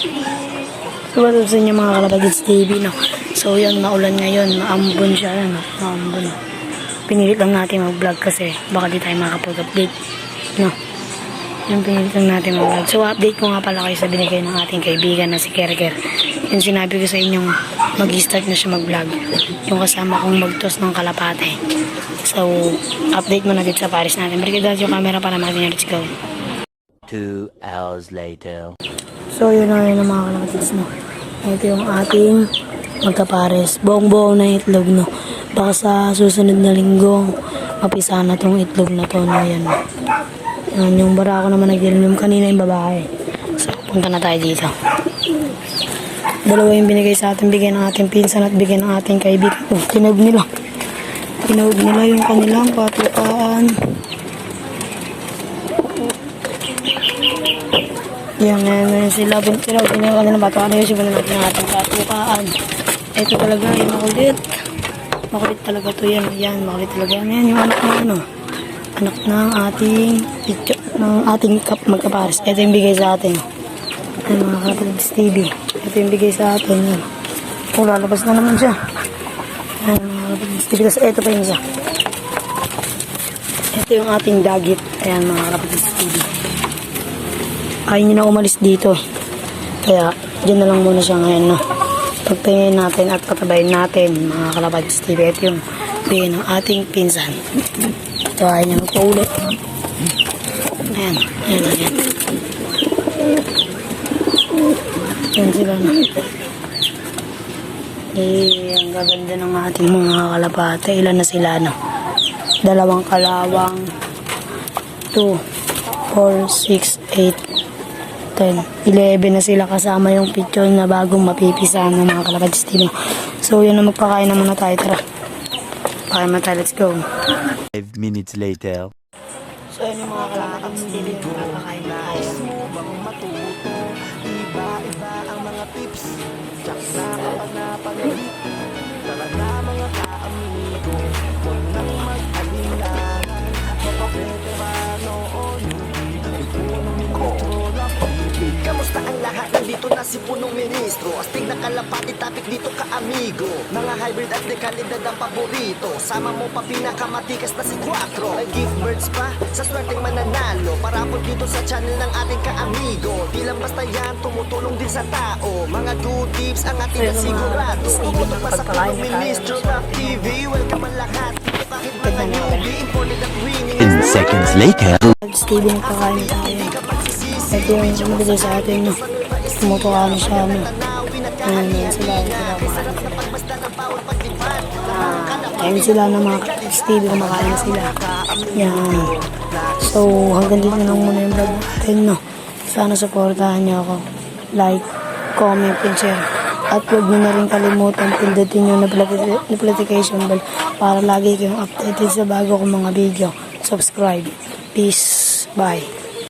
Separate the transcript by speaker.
Speaker 1: So, what's up sa inyo mga Kalapatids TV, no? So, yan, maulan ngayon. Maambon siya, no? Maambon, no? Pinilit lang natin mag-vlog kasi baka di tayo makapag-update, no? Yung pinilit lang natin mag-vlog. So, update ko nga pala kayo sa binigay ng ating kaibigan na si Kerker. Yung sinabi ko sa inyong mag-start na siya mag-vlog. Yung kasama kong magtos ng kalapate. So, update mo na dito sa Paris natin. Balik dahil yung camera para natin yung let's go.
Speaker 2: 2 hours later.
Speaker 1: So, yun na yun ang mga Kalapatids, no? Ito yung ating magkapares. Buong-buong na itlog, no? Baka sa susunod na linggo, mapisa na tong itlog na to, no? Yan, no? Yan, yung barako naman nagdilim kanina yung babae. So, punta na tayo dito. Dalawa yung binigay sa atin, bigay ng ating pinsan at bigay ng ating kaibigan. Tinawag nila. Tinawag nila yung kanilang patukaan. Yan sila. Tinawag nila yung kanilang patukaan. Ayun siya natin ng ating patukaan. Ito talaga yung makulit. Makulit talaga to yan. Yan, makulit talaga yan. Yan yung anak na ano. Anak ng ating magkapares. Ito yung bigay sa atin. Ay, mga Kalapatids TV. Ito yung bigay sa atin. Yan. Oh, lalabas na naman siya. Ay, mga Kalapatids TV. Kasi ito pa yun siya. Ito yung ating dagit. Ayan, mga Kalapatids TV. Ayaw niya na umalis dito. Kaya, dyan na lang muna siya ngayon, no? Pagtingin natin at patabayin natin, mga Kalapatids TV. Ito yung bigay ng ating pinsan. Ito, ayaw niya magpaulit. Ayan, ayan, ayan. Yan sila na. Ang gaganda ng ating mga kalapate. Ilan na sila, no? 2 kalawang. 2, 4, 6, 8, 10, 11 na sila kasama yung picture na bagong mapipisahan ng mga Kalapatids TV. So, yun na, magpakain na muna tayo. Tara. Pakain na tayo. Let's go.
Speaker 2: 5 minutes later.
Speaker 1: So, yun yung mga Kalapatids TV. Magpapakain na tayo.
Speaker 3: Iba-iba ang mga tips. Tsak na kapag napagalit. Talaga mga ka-amigo. Huwag nang mag-alinlangan. Mapapweterano o newbie. Punong ministro ng pag-ibig. Kamusta ang lahat? Nandito na si punong ministro. Astig na kalapati, topic dito ka-amigo. Mga hybrid at dekalidad ang paborito. Sama mo pa pinakamatikas na si Quattro. May gift birds pa sa swerteng mananalo. Para po dito sa channel ng ating ka-amigo. Di lang basta yan, tumutulong din sa tao. Mga good tips ang ating kasigurado. Pumutok pa sa punong ministro ng TV. Welcome ang lahat. Dito kahit mga newbie. Imported at winning.
Speaker 2: 10 seconds later.
Speaker 1: Kalapatids TV, magpakain na tayo. Ito yung sumabigay sa atin, no? Tumutuwa na siya, no? Ayan sila ayun sila na mga Kalapatids TV, kumakain na sila. Yan. So, hanggang dito na lang muna yung vlog natin, no? Sana supportahan niyo ako. Like, comment, and share. At huwag niyo na rin kalimutan pindutin yung notification bell para lagi kayong updated sa bago kong mga video. Subscribe. Peace. Bye.